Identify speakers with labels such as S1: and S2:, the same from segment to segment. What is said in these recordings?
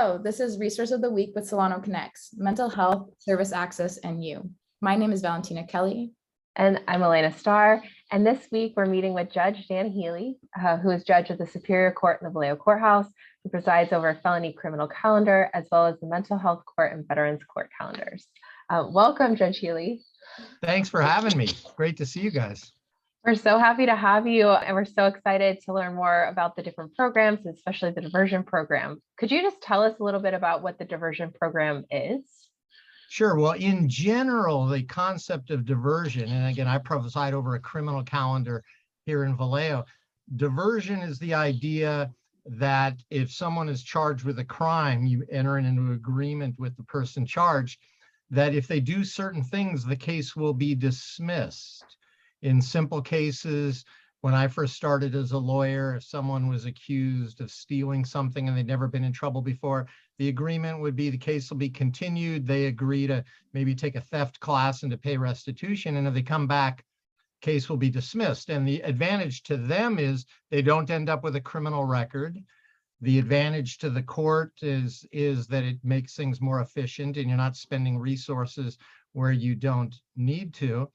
S1: Hello, this is Resource of the Week with SolanoConnex, Mental Health, Service Access, and You. My name is Valentina Kelly.
S2: And I'm Elena Starr. And this week we're meeting with Judge Dan Healy, who is judge of the Superior Court in the Vallejo Courthouse, who presides over a felony criminal calendar, as well as the Mental Health Court and Veterans Court calendars. Welcome, Judge Healy.
S3: Thanks for having me. Great to see you guys.
S2: We're so happy to have you, and we're so excited to learn more about the different programs, especially the diversion program. Could you just tell us a little bit about what the diversion program is?
S3: Sure. Well, in general, the concept of diversion, and again, I preside over a criminal calendar here in Vallejo. Diversion is the idea that if someone is charged with a crime, you enter into an agreement with the person charged that if they do certain things, the case will be dismissed. In simple cases, when I first started as a lawyer, if someone was accused of stealing something and they'd never been in trouble before, the agreement would be the case will be continued. They agree to maybe take a theft class and to pay restitution. And if they come back, case will be dismissed. And the advantage to them is they don't end up with a criminal record. The advantage to the court is that it makes things more efficient and you're not spending resources where you don't need to.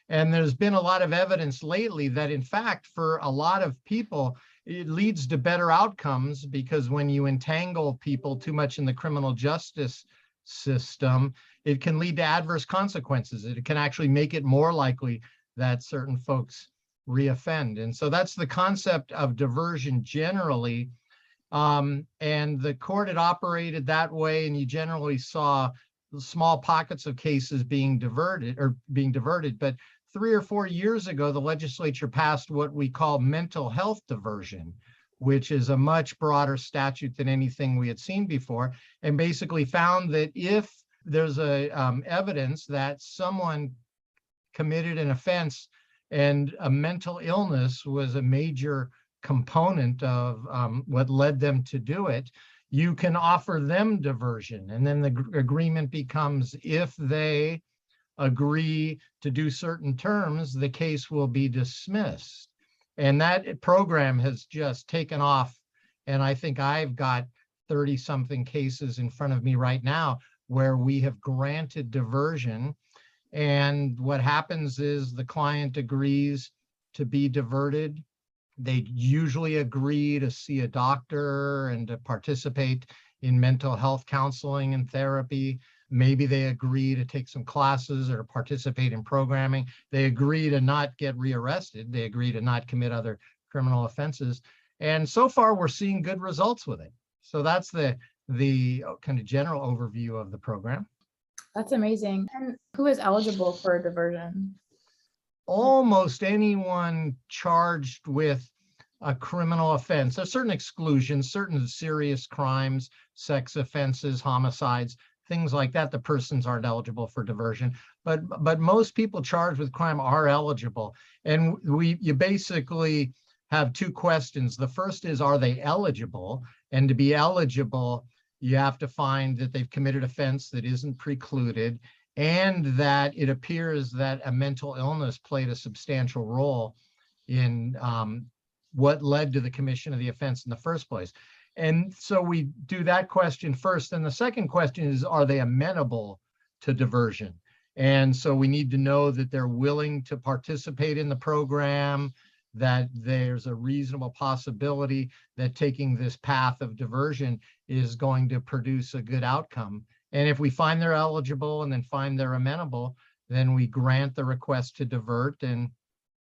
S3: And there's been a lot of evidence lately that, in fact, for a lot of people, it leads to better outcomes because when you entangle people too much in the criminal justice system, it can lead to adverse consequences. It can actually make it more likely that certain folks reoffend. And so that's the concept of diversion generally. And the court had operated that way, and you generally saw small pockets of cases being diverted. But 3 or 4 years ago, the legislature passed what we call mental health diversion, which is a much broader statute than anything we had seen before, and basically found that if there's evidence that someone committed an offense and a mental illness was a major component of what led them to do it, you can offer them diversion. And then the agreement becomes if they agree to do certain terms, the case will be dismissed. And that program has just taken off. And I think I've got 30 something cases in front of me right now where we have granted diversion. And what happens is the client agrees to be diverted. They usually agree to see a doctor and to participate in mental health counseling and therapy. Maybe they agree to take some classes or participate in programming. They agree to not get rearrested. They agree to not commit other criminal offenses. And so far, we're seeing good results with it. So that's the kind of general overview of the program.
S1: That's amazing. And who is eligible for diversion?
S3: Almost anyone charged with a criminal offense. There's certain exclusions, certain serious crimes, sex offenses, homicides, things like that. The persons aren't eligible for diversion, but most people charged with crime are eligible. And you basically have two questions. The first is, are they eligible? And to be eligible, you have to find that they've committed offense that isn't precluded, and that it appears that a mental illness played a substantial role in what led to the commission of the offense in the first place. And so we do that question first. And the second question is, are they amenable to diversion? And so we need to know that they're willing to participate in the program, that there's a reasonable possibility that taking this path of diversion is going to produce a good outcome. And if we find they're eligible and then find they're amenable, then we grant the request to divert and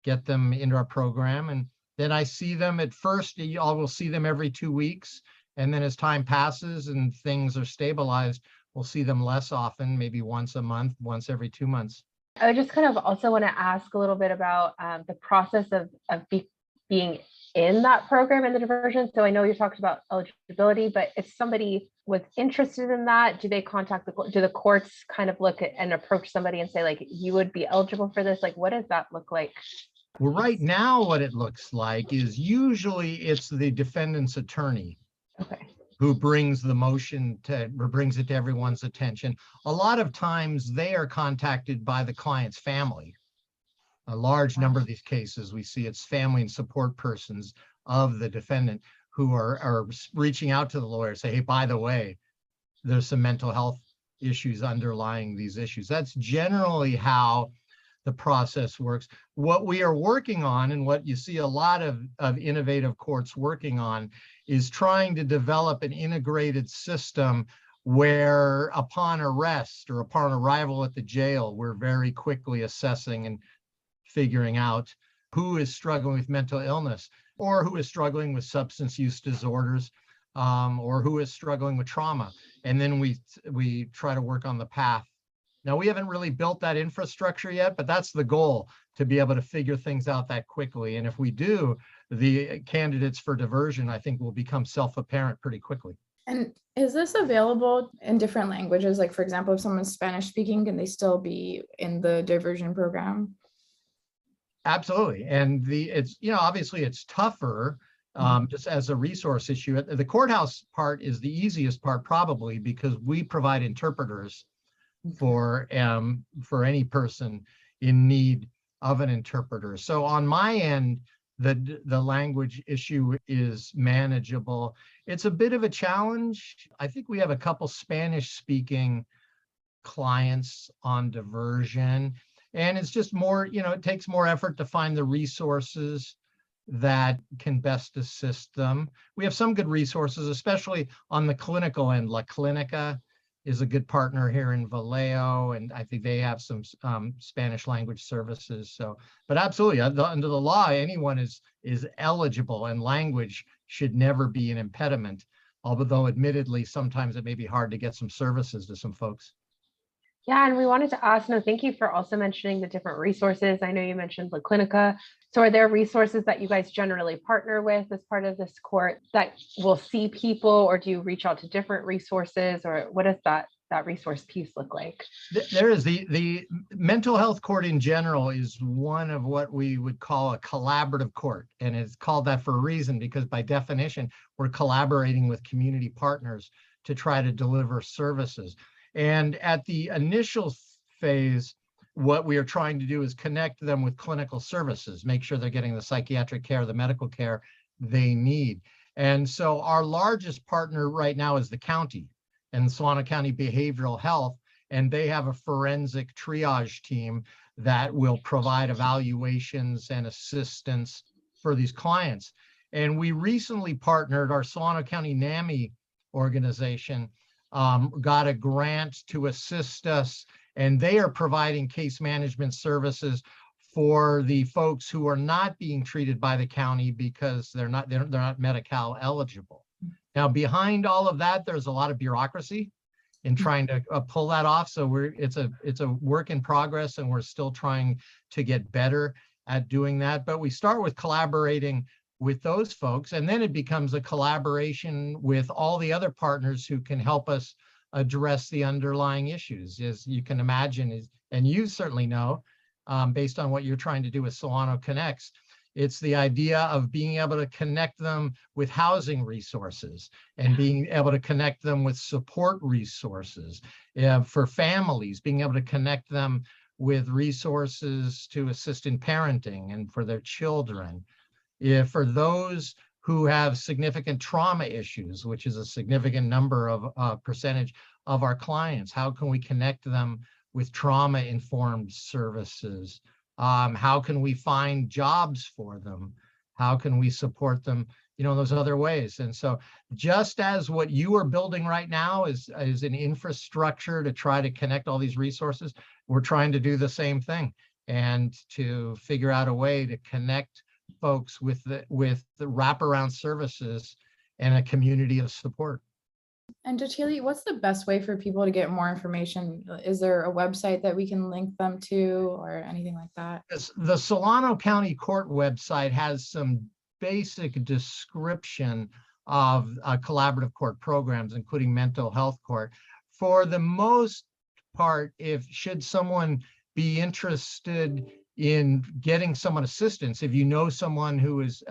S3: get them into our program. And then I see them at first, I will see them every 2 weeks. And then as time passes and things are stabilized, we'll see them less often, maybe once a month, once every 2 months.
S2: I would just kind of also want to ask a little bit about the process of being in that program and the diversion. So I know you talked about eligibility, but if somebody was interested in that, do they contact the court? Do the courts kind of look at and approach somebody and say, like, you would be eligible for this? Like, what does that look like?
S3: Well, right now, what it looks like is usually it's the defendant's attorney who brings the motion or brings it to everyone's attention. A lot of times they are contacted by the client's family. A large number of these cases, we see it's family and support persons of the defendant who are reaching out to the lawyer, say, hey, by the way, there's some mental health issues underlying these issues. That's generally how the process works. What we are working on, and what you see a lot of innovative courts working on, is trying to develop an integrated system where upon arrest or upon arrival at the jail, we're very quickly assessing and figuring out who is struggling with mental illness, or who is struggling with substance use disorders, or who is struggling with trauma. And then we try to work on the path. Now, we haven't really built that infrastructure yet, but that's the goal, to be able to figure things out that quickly. And if we do, the candidates for diversion, I think, will become self-apparent pretty quickly.
S1: And is this available in different languages? Like, for example, if someone's Spanish speaking, can they still be in the diversion program?
S3: Absolutely. And it's, obviously it's tougher just as a resource issue. The courthouse part is the easiest part, probably, because we provide interpreters for any person in need of an interpreter. So on my end, the language issue is manageable. It's a bit of a challenge. I think we have a couple Spanish speaking clients on diversion, and it's just more, it takes more effort to find the resources that can best assist them. We have some good resources, especially on the clinical end. La Clinica is a good partner here in Vallejo, and I think they have some Spanish language services. So, but absolutely, under the law, anyone is eligible, and language should never be an impediment. Although, admittedly, sometimes it may be hard to get some services to some folks.
S2: Yeah, and we wanted to ask, thank you for also mentioning the different resources. I know you mentioned La Clinica. So are there resources that you guys generally partner with as part of this court that will see people, or do you reach out to different resources, or what does that resource piece look like?
S3: There is the mental health court in general is one of what we would call a collaborative court. And it's called that for a reason, because by definition, we're collaborating with community partners to try to deliver services. And at the initial phase, what we are trying to do is connect them with clinical services, make sure they're getting the psychiatric care, the medical care they need. And so our largest partner right now is the county and Solano County Behavioral Health, and they have a forensic triage team that will provide evaluations and assistance for these clients. And we recently partnered, our Solano County NAMI organization got a grant to assist us, and they are providing case management services for the folks who are not being treated by the county because they're not Medi-Cal eligible. Now, behind all of that, there's a lot of bureaucracy in trying to pull that off. So it's a work in progress, and we're still trying to get better at doing that. But we start with collaborating with those folks, and then it becomes a collaboration with all the other partners who can help us address the underlying issues. As you can imagine, and you certainly know, based on what you're trying to do with SolanoConnex, it's the idea of being able to connect them with housing resources and being able to connect them with support resources for families, being able to connect them with resources to assist in parenting and for their children. For those who have significant trauma issues, which is a significant number of percentage of our clients, how can we connect them with trauma-informed services? How can we find jobs for them? How can we support them, in those other ways? And so just as what you are building right now is an infrastructure to try to connect all these resources, we're trying to do the same thing and to figure out a way to connect folks with the wraparound services and a community of support.
S1: And Healy, what's the best way for people to get more information? Is there a website that we can link them to or anything like that?
S3: The Solano County Court website has some basic description of collaborative court programs, including mental health court. For the most part, should someone be interested in getting someone assistance, if you know someone who is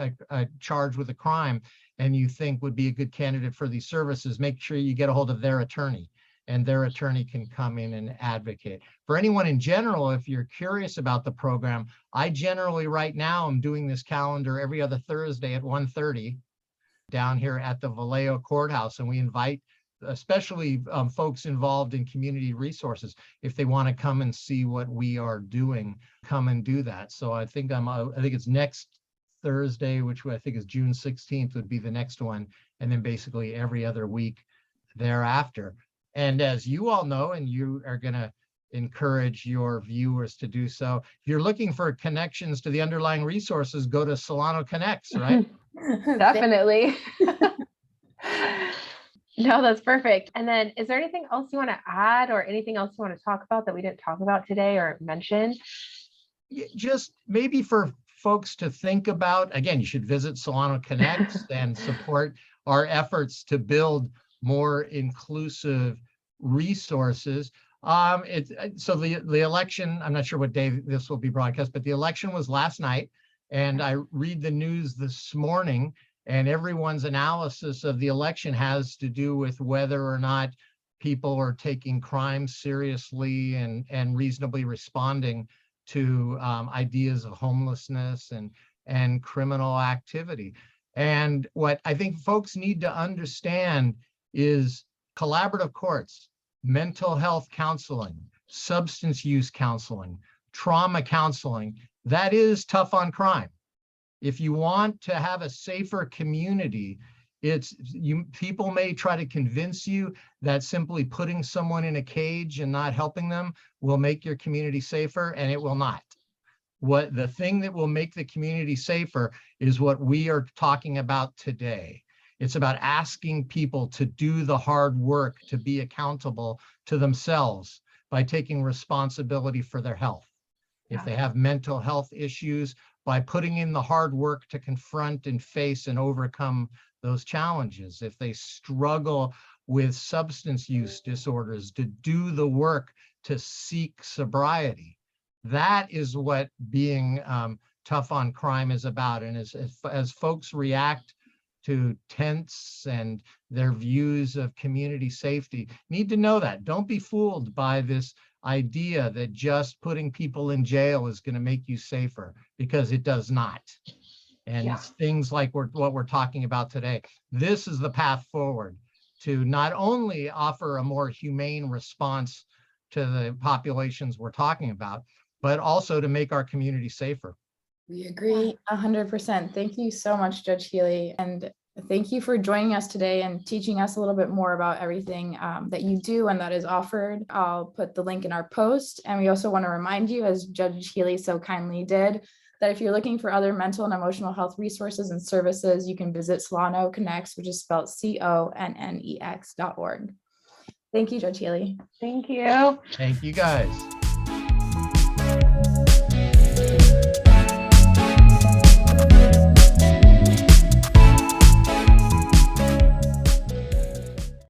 S3: charged with a crime and you think would be a good candidate for these services, make sure you get a hold of their attorney, and their attorney can come in and advocate. For anyone in general, if you're curious about the program, I generally right now am doing this calendar every other Thursday at 1:30 down here at the Vallejo courthouse, and we invite especially folks involved in community resources, if they want to come and see what we are doing, come and do that. So I think it's next Thursday, which I think is June 16th would be the next one. And then basically every other week thereafter. And as you all know, and you are going to encourage your viewers to do so, if you're looking for connections to the underlying resources, go to SolanoConnex, right?
S2: Definitely. No, that's perfect. And then is there anything else you want to add or anything else you want to talk about that we didn't talk about today or mention?
S3: Just maybe for folks to think about, again, you should visit SolanoConnex and support our efforts to build more inclusive resources. So the election, I'm not sure what day this will be broadcast, but the election was last night, and I read the news this morning, and everyone's analysis of the election has to do with whether or not people are taking crime seriously and reasonably responding to ideas of homelessness and criminal activity. And what I think folks need to understand is collaborative courts, mental health counseling, substance use counseling, trauma counseling, that is tough on crime. If you want to have a safer community, people may try to convince you that simply putting someone in a cage and not helping them will make your community safer, and it will not. The thing that will make the community safer is what we are talking about today. It's about asking people to do the hard work, to be accountable to themselves by taking responsibility for their health. If they have mental health issues, by putting in the hard work to confront and face and overcome those challenges. If they struggle with substance use disorders, to do the work to seek sobriety. That is what being tough on crime is about. And as folks react to tents and their views of community safety, need to know that. Don't be fooled by this idea that just putting people in jail is going to make you safer, because it does not. And it's things like what we're talking about today. This is the path forward to not only offer a more humane response to the populations we're talking about, but also to make our community safer.
S1: We agree 100%. Thank you so much, Judge Healy. And thank you for joining us today and teaching us a little bit more about everything that you do and that is offered. I'll put the link in our post. And we also want to remind you, as Judge Healy so kindly did, that if you're looking for other mental and emotional health resources and services, you can visit SolanoConnex, which is spelled CONNEX.org. Thank you, Judge Healy.
S2: Thank you.
S3: Thank you, guys.